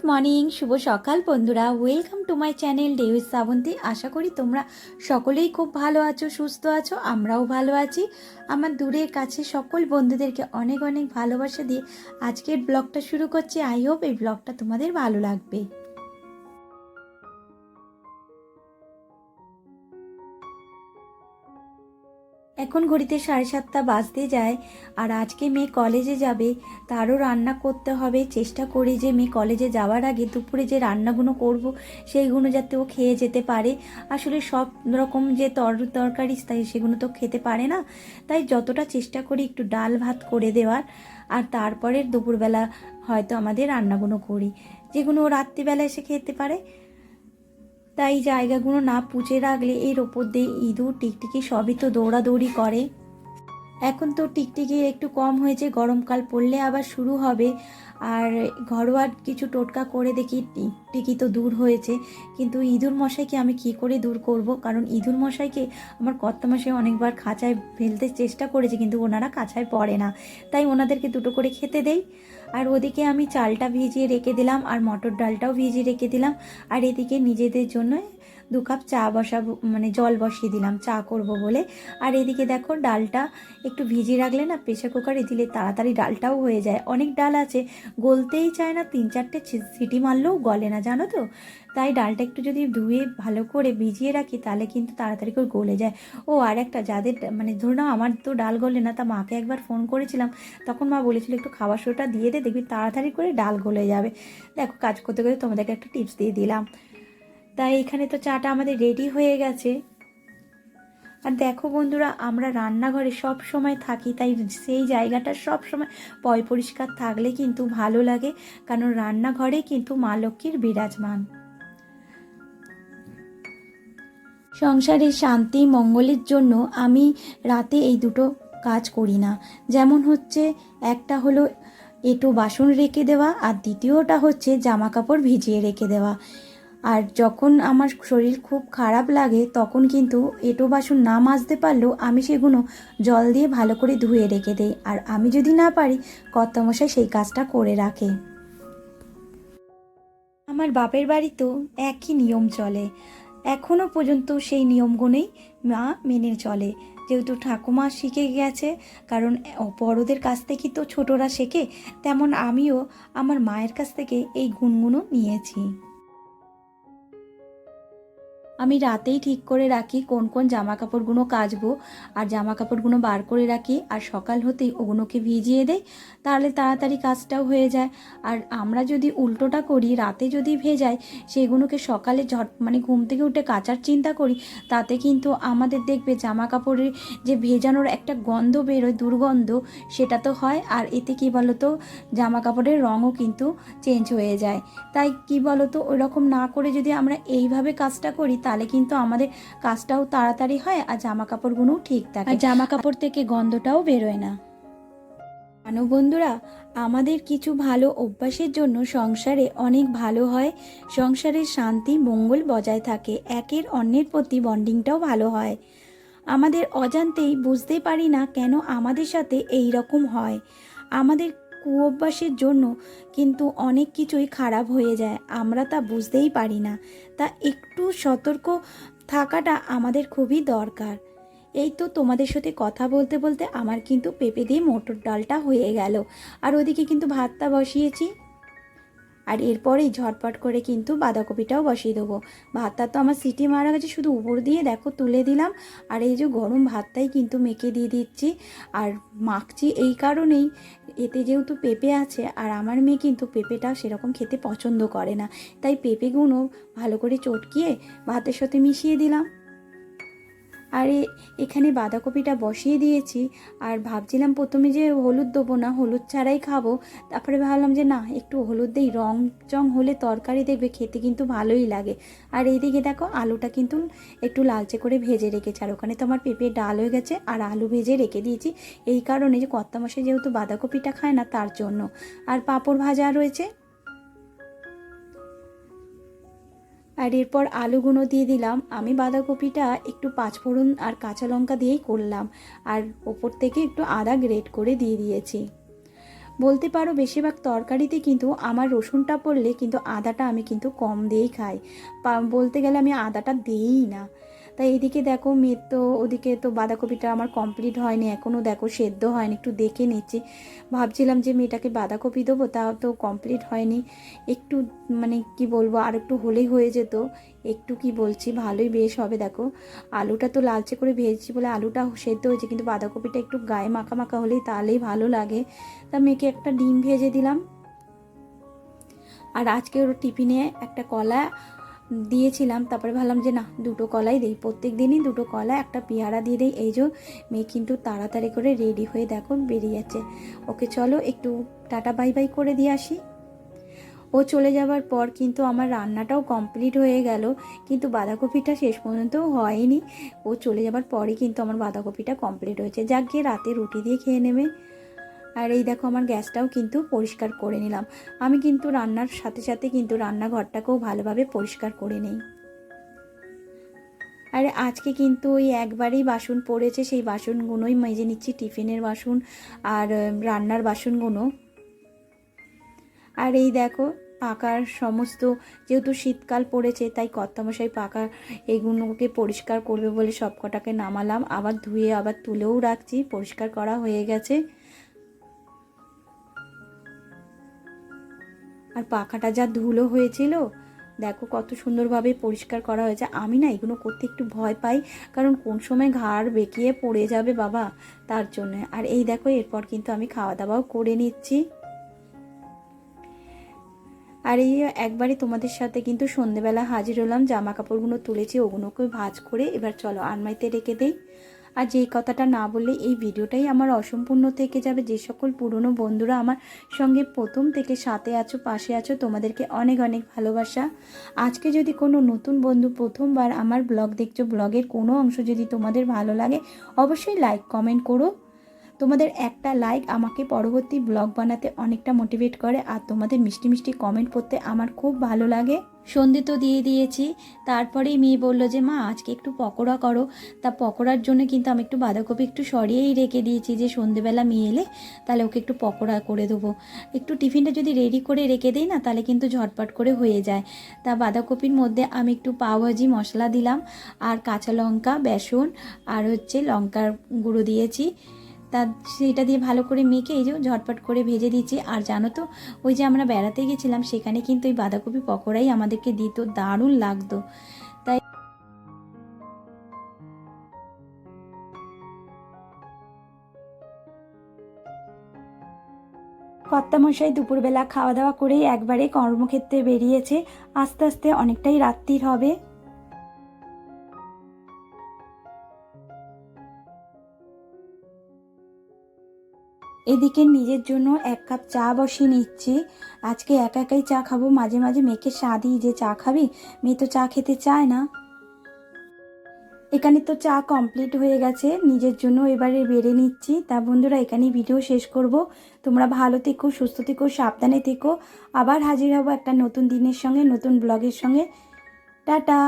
Morning, শুভ সকাল বন্ধুরা। Welcome to my channel day with Srabanti. আশা করি তোমরা সকলেই খুব ভালো আছো, সুস্থ আছো। আমরাও ভালো আছি। আমার দূরের কাছে সকল বন্ধুদেরকে অনেক অনেক ভালোবাসা দিয়ে আজকের ব্লগটা শুরু করছি। আই হোপ এই ব্লগটা তোমাদের ভালো লাগবে। এখন ঘড়িতে 7:30 বাজতে যায়। আর আজকে মেয়ে কলেজে যাবে, তারও রান্না করতে হবে। চেষ্টা করি যে মেয়ে কলেজে যাওয়ার আগে দুপুরে যে রান্নাগুলো করব সেইগুলো যাতে ও খেয়ে যেতে পারে। আসলে সব রকম যে তরকারি তাই সেগুলো তো খেতে পারে না, তাই যতটা চেষ্টা করি একটু ডাল ভাত করে দেওয়ার। আর তারপরে দুপুরবেলা হয়তো আমাদের রান্নাগুলো করি, যেগুলো ও রাত্রিবেলা এসে খেতে পারে। তাই জায়গাগুলো না পুঁছে রাখলে এর ওপর দিয়ে ইঁদুর টিকটিকি সবই তো দৌড়াদৌড়ি করে। এখন তো টিকটিকি একটু কম হয়েছে, গরমকাল পড়লে আবার শুরু হবে। আর ঘরোয়া কিছু টোটকা করে দেখি, টিকটিকি তো দূর হয়েছে, কিন্তু ইঁদুর মশাইকে আমি কি করে দূর করব? কারণ ইঁদুর মশাইকে আমার কর্তামশাই অনেকবার খাঁচায় ফেলতে চেষ্টা করেছে, কিন্তু ওনারা খাঁচায় পড়ে না। তাই ওনাদেরকে দুটো করে খেতে দেই। আর ওদিকে আমি চালটা ভিজিয়ে রেখে দিলাম, আর মটর ডালটাও ভিজিয়ে রেখে দিলাম। আর এদিকে নিজেদের জন্য 2 কাপ চা বসাবো, মানে জল বসিয়ে দিলাম চা করব বলে। আর এদিকে দেখো ডালটা একটু ভিজিয়ে রাখলে না প্রেশার কুকারে দিলে তাড়াতাড়ি ডালটাও হয়ে যায়। অনেক ডাল আছে গলতেই চায় না, 3-4টে সিটি মারলেও গলে না, জানো তো। তাই ডালটা একটু যদি ধুয়ে ভালো করে ভিজিয়ে রাখি তাহলে কিন্তু তাড়াতাড়ি করে গলে যায়। ও আর একটা, যাদের মানে ধরো না আমার তো ডাল গলে না, তা মাকে একবার ফোন করেছিলাম, তখন মা বলেছিল একটু খাবার সোডা দিয়ে দে, দেখবি তাড়াতাড়ি করে ডাল গলে যাবে। দেখো কাজ করতে করতে তোমাদেরকে একটা টিপস দিয়ে দিলাম। তাই এখানে তো চাটা আমাদের রেডি হয়ে গেছে। আর দেখো বন্ধুরা, আমরা রান্নাঘরে সব সময় থাকি, তাই সেই জায়গাটা সব সময় পরিষ্কার থাকলে কিন্তু ভালো লাগে, কারণ রান্নাঘরে কিন্তু মা লক্ষ্মীর বিরাজমান। সংসারের শান্তি মঙ্গলের জন্য আমি রাতে এই দুটো কাজ করি না। যেমন হচ্ছে, একটা হলো এঁটো বাসন রেখে দেওয়া, আর দ্বিতীয়টা হচ্ছে জামা কাপড় ভিজিয়ে রেখে দেওয়া। আর যখন আমার শরীর খুব খারাপ লাগে তখন কিন্তু এঁটো বাসন না মাজতে পারলেও আমি সেগুলো জল দিয়ে ভালো করে ধুয়ে রেখে দেই। আর আমি যদি না পারি, কর্তামশাই সেই কাজটা করে রাখে। আমার বাপের বাড়িতেও একই নিয়ম চলে, এখনও পর্যন্ত সেই নিয়মগুলোই মা মেনে চলে। যেহেতু ঠাকুমা শিখে গেছে, কারণ বড়দের কাছ থেকে তো ছোটরা শেখে, তেমন আমিও আমার মায়ের কাছ থেকে এই গুণগুলো নিয়েছি। আমি রাতেই ঠিক করে রাখি কোন কোন জামা কাপড়গুলো কাচবো, আর জামা কাপড়গুলো বার করে রাখি, আর সকাল হতেই ওগুলোকে ভিজিয়ে দেই, তাহলে তাড়াতাড়ি কাজটাও হয়ে যায়। আর আমরা যদি উল্টোটা করি, রাতে যদি ভেজাই সেগুলোকে সকালে মানে ঘুম থেকে উঠে কাচার চিন্তা করি, তাতে কিন্তু আমাদের দেখবে জামা কাপড়ের যে ভেজানোর একটা গন্ধ বেরোয়, দুর্গন্ধ, সেটা তো হয়। আর এতে কি বলতো, জামা কাপড়ের রঙও কিন্তু চেঞ্জ হয়ে যায়। তাই কি বলতো, ওইরকম না করে যদি আমরা এইভাবে কাজটা করি তাহলে কিন্তু আমাদের কাজটাও তাড়াতাড়ি হয়, আর জামা কাপড়গুলোও ঠিক থাকে, আর জামা কাপড় থেকে গন্ধটাও বেরোয় না। জানো বন্ধুরা, আমাদের কিছু ভালো অভ্যাসের জন্য সংসারে অনেক ভালো হয়, সংসারের শান্তি মঙ্গল বজায় থাকে, একের অন্যের প্রতি বন্ডিংটাও ভালো হয়। আমাদের অজান্তেই বুঝতে পারি না কেন আমাদের সাথে এই রকম হয়। আমাদের কুঅভ্যাসের জন্য কিন্তু অনেক কিছুই খারাপ হয়ে যায়, আমরা তা বুঝতেই পারি না। তা একটু সতর্ক থাকাটা আমাদের খুবই দরকার। এই তো তোমাদের সাথে কথা বলতে বলতে আমার কিন্তু পেঁপে দিয়ে মটর ডালটা হয়ে গেল, আর ওদিকে কিন্তু ভাতটা বসিয়েছি। আর এরপরেই ঝটপট করে কিন্তু বাঁধাকপিটাও বসিয়ে দেবো। ভাতটা তো আমার সিটি মারা গেছে, শুধু উপর দিয়ে দেখো তুলে দিলাম। আর এই যে গরম ভাতটাই কিন্তু মেখে দিয়ে দিচ্ছি। আর মাখছি এই কারণেই, এতে যেহেতু পেঁপে আছে, আর আমার মেয়ে কিন্তু পেঁপেটা সেরকম খেতে পছন্দ করে না, তাই পেঁপেগুলো ভালো করে চটকিয়ে ভাতের সাথে মিশিয়ে দিলাম। আর এখানে বাঁধাকপিটা বসিয়ে দিয়েছি। আর ভাবছিলাম প্রথমে যে হলুদ দেবো না, হলুদ ছাড়াই খাবো, তারপরে ভাবলাম যে না, একটু হলুদ দিই, রং চং হলে তরকারি দেখবে খেতে কিন্তু ভালোই লাগে। আর এইদিকে দেখো আলুটা কিন্তু একটু লালচে করে ভেজে রেখেছি, আর ওখানে তো আমার পেঁপে ডাল হয়ে গেছে, আর আলু ভেজে রেখে দিয়েছি এই কারণে যে কর্তামশাই যেহেতু বাঁধাকপিটা খায় না তার জন্য। আর পাঁপড় ভাজা রয়েছে। আর এরপর আলুগুলো দিয়ে দিলাম। আমি বাঁধাকপিটা একটু পাঁচফোড়ন আর কাঁচা লঙ্কা দিয়েই করলাম, আর ওপর থেকে একটু আদা গ্রেট করে দিয়ে দিয়েছি। বলতে পারো বেশিরভাগ তরকারিতে কিন্তু আমার রসুনটা পড়লে কিন্তু আদাটা আমি কিন্তু কম দিয়েই খাই, বলতে গেলে আমি আদাটা দিই না। তাই এদিকে দেখো মেয়ের তো ওদিকে তো বাঁধাকপিটা আমার কমপ্লিট হয়নি এখনও, দেখো সেদ্ধ হয়নি, একটু দেখে নিচ্ছি। ভাবছিলাম যে মেয়েটাকে বাঁধাকপি দেবো, তাও তো কমপ্লিট হয়নি, একটু মানে কি বলবো আর একটু হলেই হয়ে যেত। একটু কি বলছি ভালোই বেশ হবে। দেখো আলুটা তো লালচে করে ভেজেছি বলে আলুটা সেদ্ধ হয়েছে, কিন্তু বাঁধাকপিটা একটু গায়ে মাখা মাখা হলেই তাহলেই ভালো লাগে। তা মেয়েকে একটা ডিম ভেজে দিলাম। আর আজকে ওর টিফিনে একটা কলা দিয়েছিলাম, তারপরে ভাবলাম যে না দুটো কলাই দিই, প্রত্যেক দিনই দুটো কলা একটা পেয়ারা দিয়ে দিই। এই যে মেয়ে কিন্তু তাড়াতাড়ি করে রেডি হয়ে দেখো বেরিয়ে যাচ্ছে। ওকে চলো একটু টাটা বাই বাই করে দিয়ে আসি। ও চলে যাবার পর কিন্তু আমার রান্নাটাও কমপ্লিট হয়ে গেল, কিন্তু বাঁধাকপিটা শেষ পর্যন্ত হয়নি। ও চলে যাবার পরই কিন্তু আমার বাঁধাকপিটা কমপ্লিট হয়েছে। যাক গিয়ে রাতে রুটি দিয়ে খেয়ে নেবে। আর এই দেখো আমার গ্যাসটাও কিন্তু পরিষ্কার করে নিলাম। আমি কিন্তু রান্নার সাথে সাথে কিন্তু রান্নাঘরটাকেও ভালোভাবে পরিষ্কার করে নিই। আর আজকে কিন্তু ওই একবারই বাসন পড়েছে, সেই বাসনগুলোই মেজে নিচ্ছি, টিফিনের বাসন আর রান্নার বাসনগুলো। আর এই দেখো পাকার সমস্ত, যেহেতু শীতকাল পড়েছে তাই কর্তামশাই পাকা এগুলোকে পরিষ্কার করবে বলে সব কটাকে নামালাম, আবার ধুয়ে আবার তুলেও রাখছি, পরিষ্কার করা হয়ে গেছে। আর পাখাটা যা ধুলো হয়েছিল দেখো কত সুন্দরভাবে পরিষ্কার করা হয়েছে। আমি না এগুলো করতে একটু ভয় পাই, কারণ কোন সময় ঘাড় বেঁকিয়ে পড়ে যাবে বাবা, তার জন্য। আর এই দেখো এরপর কিন্তু আমি খাওয়া দাওয়াও করে নিচ্ছি। আর এই একবারই তোমাদের সাথে কিন্তু সন্ধেবেলা হাজির হলাম, জামা কাপড়গুলো তুলেছি ওগুলোকে ভাঁজ করে এবার চলো আলমারিতে রেখে দেই। আর যেই কথাটা না বললে এই ভিডিওটাই আমার অসম্পূর্ণ থেকে যাবে। যে সকল পুরনো বন্ধুরা আমার সঙ্গে প্রথম থেকে সাথে আছো, পাশে আছো, তোমাদেরকে অনেক অনেক ভালোবাসা। আজকে যদি কোনো নতুন বন্ধু প্রথমবার আমার ব্লগ দেখছো, ব্লগের কোনো অংশ যদি তোমাদের ভালো লাগে অবশ্যই লাইক কমেন্ট করো। তোমাদের একটা লাইক আমাকে পরবর্তী ব্লগ বানাতে অনেকটা মোটিভেট করে, আর তোমাদের মিষ্টি মিষ্টি কমেন্ট পড়তে আমার খুব ভালো লাগে। সন্ধে তো দিয়ে দিয়েছি, তারপরেই মেয়ে বললো যে মা আজকে একটু পকোড়া করো। তা পকোড়ার জন্য কিন্তু আমি একটু বাঁধাকপি একটু সরিয়েই রেখে দিয়েছি, যে সন্ধেবেলা মেয়ে এলে তাহলে ওকে একটু পকোড়া করে দেবো। একটু টিফিনটা যদি রেডি করে রেখে দিই না তাহলে কিন্তু ঝটপট করে হয়ে যায়। তা বাঁধাকপির মধ্যে আমি একটু পাওভাজি মশলা দিলাম, আর কাঁচা লঙ্কা, বেসন আর হচ্ছে লঙ্কার গুঁড়ো দিয়েছি। তা সেটা দিয়ে ভালো করে মেখে এই যে ঝটপট করে ভেজে দিচ্ছি। আর জানো তো ওই যে আমরা বেড়াতে গেছিলাম সেখানে কিন্তু এই বাঁধাকপি পকোড়াই আমাদেরকে দিত, দারুণ লাগতো। তাই কর্তামশাই দুপুরবেলা খাওয়া দাওয়া করেই একবারে কর্মক্ষেত্রে বেরিয়েছে, আস্তে আস্তে অনেকটাই রাত্রির হবে। এদিকে নিজের জন্য এক কাপ চা বসিয়ে নিচ্ছি। আজকে একা একাই চা খাবো, মাঝে মাঝে মেয়েকে চা দিই যে চা খাবি, মেয়ে তো চা খেতে চায় না। এখানে তো চা কমপ্লিট হয়ে গেছে, নিজের জন্য এবারে বেড়ে নিচ্ছি। তা বন্ধুরা এখানেই ভিডিও শেষ করব। তোমরা ভালো থেকো, সুস্থ থেকো, সাবধানে থেকো। আবার হাজির হব একটা নতুন দিনের সঙ্গে, নতুন ব্লগের সঙ্গে। টাটা।